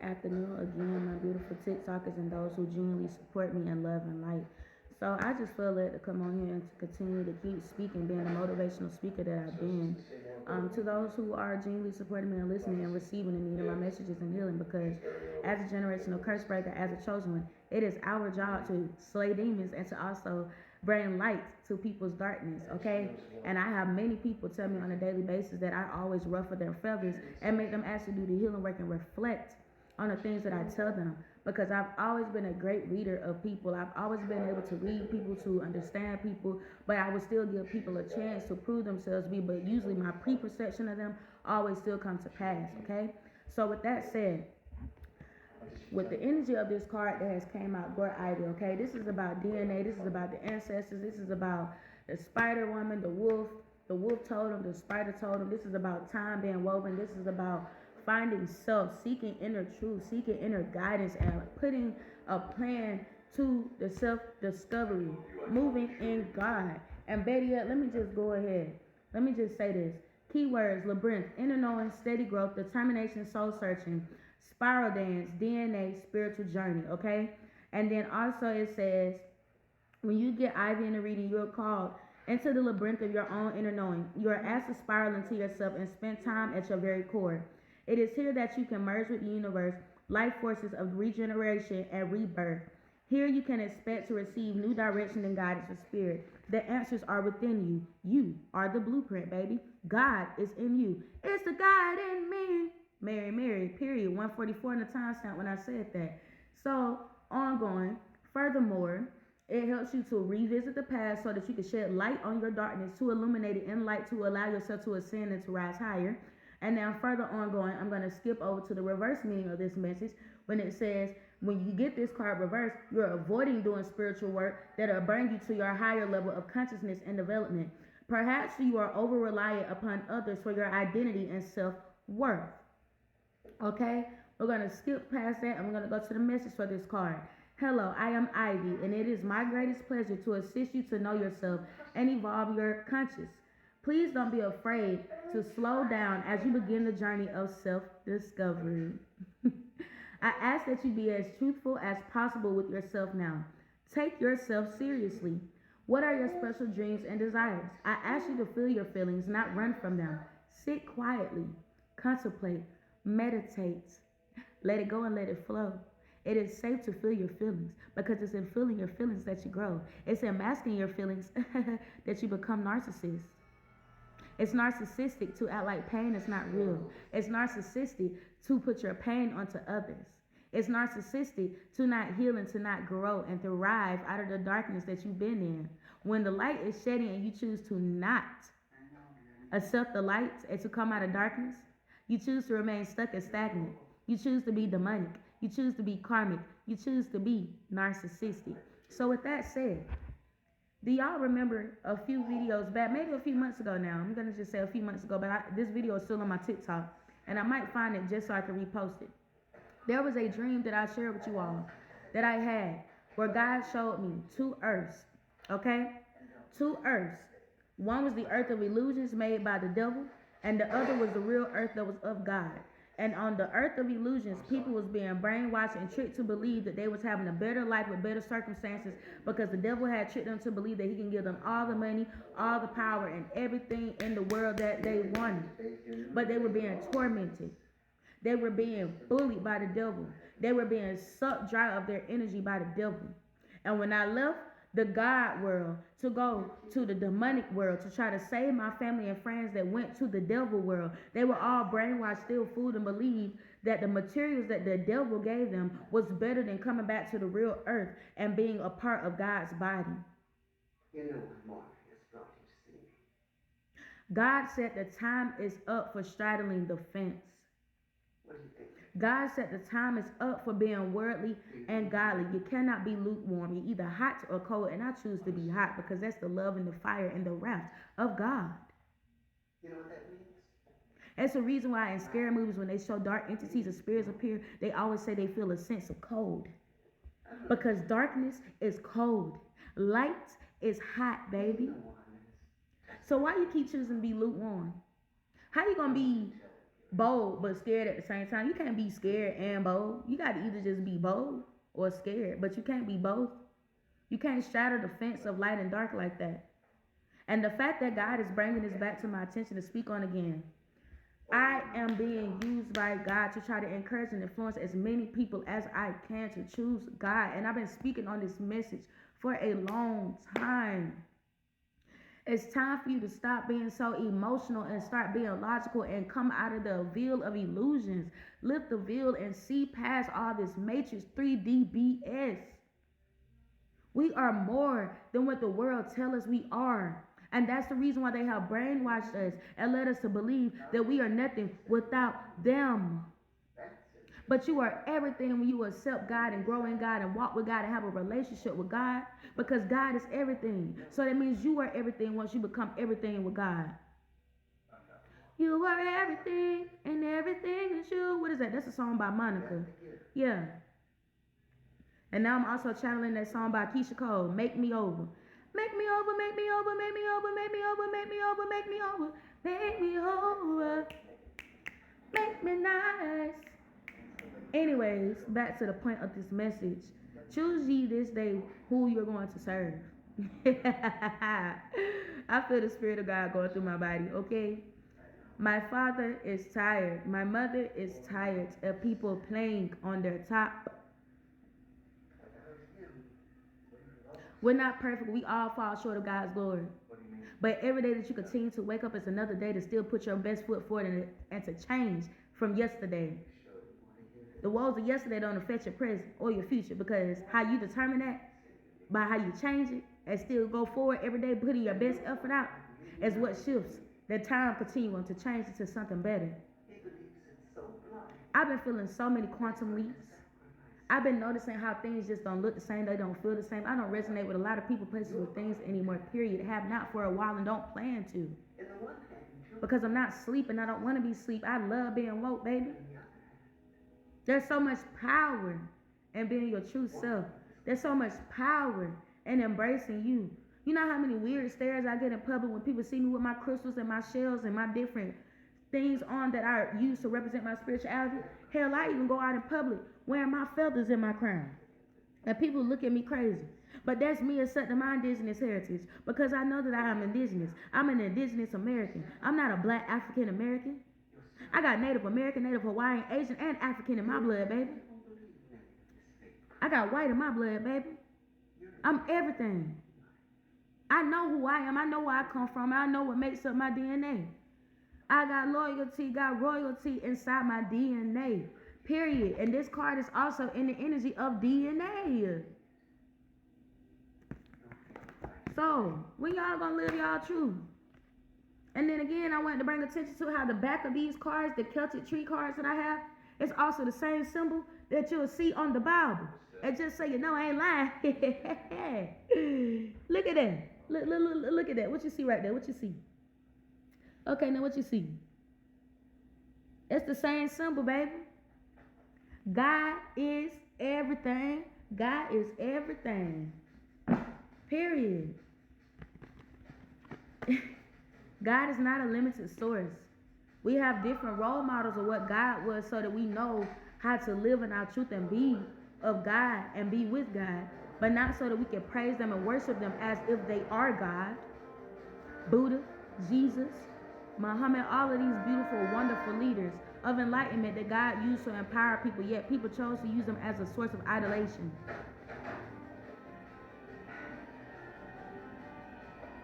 Good afternoon again, my beautiful TikTokers and those who genuinely support me in love and light. So I just feel led to come on here and to continue to keep speaking, being the motivational speaker that I've been. To those who are genuinely supporting me and listening and receiving and needing my messages and healing, because as a generational curse breaker, as a chosen one, it is our job to slay demons and to also bring light to people's darkness, okay? And I have many people tell me on a daily basis that I always ruffle their feathers and make them actually do the healing work and reflect on the things that I tell them, because I've always been a great reader of people. I've always been able to read people, to understand people, but I would still give people a chance to prove themselves to be, but usually my pre-perception of them always still comes to pass, okay? So with that said, with the energy of this card that has came out, Gore Ivy, okay? This is about DNA. This is about the ancestors. This is about the spider woman, the wolf. The wolf told him, the spider told him. This is about time being woven. This is about finding self, seeking inner truth, seeking inner guidance, and putting a plan to the self-discovery, moving in God. And better yet, let me just go ahead. Let me just say this. Keywords: labyrinth, inner knowing, steady growth, determination, soul searching, spiral dance, DNA, spiritual journey, okay? And then also it says, when you get Ivy in the reading, you're called into the labyrinth of your own inner knowing. You are asked to spiral into yourself and spend time at your very core. It is here that you can merge with the universe, life forces of regeneration and rebirth. Here you can expect to receive new direction and guidance of spirit. The answers are within you. You are the blueprint, baby. God is in you. It's the God in me. Mary, period. 144 in the timestamp when I said that. So, ongoing. Furthermore, it helps you to revisit the past so that you can shed light on your darkness, to illuminate it in light, to allow yourself to ascend and to rise higher. And now further ongoing, I'm going to skip over to the reverse meaning of this message when it says, when you get this card reversed, you're avoiding doing spiritual work that'll bring you to your higher level of consciousness and development. Perhaps you are over reliant upon others for your identity and self-worth. Okay, we're going to skip past that and we're going to go to the message for this card. Hello, I am Ivy, and it is my greatest pleasure to assist you to know yourself and evolve your conscious. Please don't be afraid to slow down as you begin the journey of self-discovery. I ask that you be as truthful as possible with yourself now. Take yourself seriously. What are your special dreams and desires? I ask you to feel your feelings, not run from them. Sit quietly, contemplate, meditate. Let it go and let it flow. It is safe to feel your feelings, because it's in feeling your feelings that you grow. It's in masking your feelings that you become narcissists. It's narcissistic to act like pain is not real. It's narcissistic to put your pain onto others. It's narcissistic to not heal and to not grow and thrive out of the darkness that you've been in. When the light is shedding and you choose to not accept the light and to come out of darkness, you choose to remain stuck and stagnant. You choose to be demonic. You choose to be karmic. You choose to be narcissistic. So with that said, do y'all remember a few videos back, maybe a few months ago now? I'm going to just say a few months ago, but this video is still on my TikTok, and I might find it just so I can repost it. There was a dream that I shared with you all that I had where God showed me two earths, okay? Two earths. One was the earth of illusions made by the devil, and the other was the real earth that was of God. And on the earth of illusions, people was being brainwashed and tricked to believe that they was having a better life with better circumstances, because the devil had tricked them to believe that he can give them all the money, all the power, and everything in the world that they wanted. But they were being tormented. They were being bullied by the devil. They were being sucked dry of their energy by the devil. And when I left the God world to go to the demonic world to try to save my family and friends that went to the devil world, they were all brainwashed, still fooled, and believed that the materials that the devil gave them was better than coming back to the real earth and being a part of God's body. God said the time is up for straddling the fence. God said the time is up for being worldly and godly. You cannot be lukewarm. You're either hot or cold, and I choose to be hot, because that's the love and the fire and the wrath of God. You know what that means? That's the reason why in scary movies, when they show dark entities or spirits appear, they always say they feel a sense of cold. Because darkness is cold. Light is hot, baby. So why you keep choosing to be lukewarm? How you going to be bold but scared at the same time. You can't be scared and bold. You got to either just be bold or scared, but you can't be both. You can't shatter the fence of light and dark like that. And the fact that God is bringing this back to my attention to speak on again, I am being used by God to try to encourage and influence as many people as I can to choose God. And I've been speaking on this message for a long time. It's time for you to stop being so emotional and start being logical and come out of the veil of illusions. Lift the veil and see past all this Matrix 3D BS. We are more than what the world tells us we are. And that's the reason why they have brainwashed us and led us to believe that we are nothing without them. But you are everything when you accept God and grow in God and walk with God and have a relationship with God, because God is everything. So that means you are everything once you become everything with God. You are everything and everything is you. What is that? That's a song by Monica. Yeah. And now I'm also channeling that song by Keisha Cole, Make Me Over. Make me over, make me over, make me over, make me over, make me over, make me over, make me over, make me nice. Anyways, back to the point of this message. Choose ye this day who you're going to serve. I feel the Spirit of God going through my body, okay? My father is tired. My mother is tired of people playing on their top. We're not perfect. We all fall short of God's glory. But every day that you continue to wake up is another day to still put your best foot forward and to change from yesterday. The woes of yesterday don't affect your present or your future, because how you determine that, by how you change it and still go forward every day, putting your best effort out, is what shifts that time continuum to change it to something better. I've been feeling so many quantum leaps. I've been noticing how things just don't look the same. They don't feel the same. I don't resonate with a lot of people, places, with things anymore, period. Have not for a while and don't plan to. Because I'm not sleeping. I don't want to be asleep. I love being woke, baby. There's so much power in being your true self. There's so much power in embracing you. You know how many weird stares I get in public when people see me with my crystals and my shells and my different things on that I use to represent my spirituality? Hell, I even go out in public wearing my feathers in my crown. And people look at me crazy. But that's me accepting my indigenous heritage, because I know that I am indigenous. I'm an indigenous American. I'm not a black African American. I got Native American, Native Hawaiian, Asian, and African in my blood, baby. I got white in my blood, baby. I'm everything. I know who I am. I know where I come from. I know what makes up my DNA. I got loyalty, got royalty inside my DNA. Period. And this card is also in the energy of DNA. So, when y'all gonna live y'all truth? And then again, I wanted to bring attention to how the back of these cards, the Celtic tree cards that I have, it's also the same symbol that you'll see on the Bible. And just so you know, I ain't lying. Look at that. Look at that. What you see right there? What you see? Okay, now what you see? It's the same symbol, baby. God is everything. God is everything. Period. God is not a limited source. We have different role models of what God was, so that we know how to live in our truth and be of God and be with God, but not so that we can praise them and worship them as if they are God. Buddha, Jesus, Muhammad, all of these beautiful, wonderful leaders of enlightenment that God used to empower people, yet people chose to use them as a source of idolation.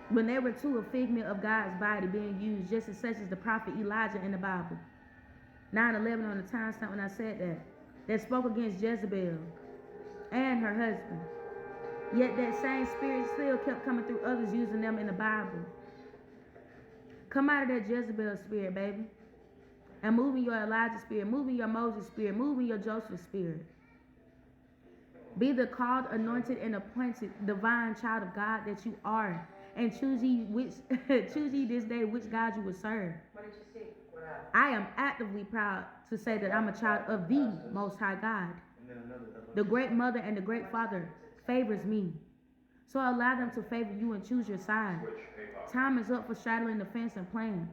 When they were too a figment of God's body being used, just as such as the prophet Elijah in the Bible. 9/11 on the timestamp when I said that. That spoke against Jezebel and her husband. Yet that same spirit still kept coming through others using them in the Bible. Come out of that Jezebel spirit, baby. And move in your Elijah spirit. Move in your Moses spirit. Move in your Joseph spirit. Be the called, anointed, and appointed divine child of God that you are. And choose ye this day which God you will serve. I am actively proud to say that I'm a child of the Most High God. The great mother and the great father favors me. So allow them to favor you and choose your side. Time is up for straddling the fence and playing.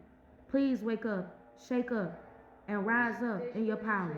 Please wake up, shake up, and rise up in your power.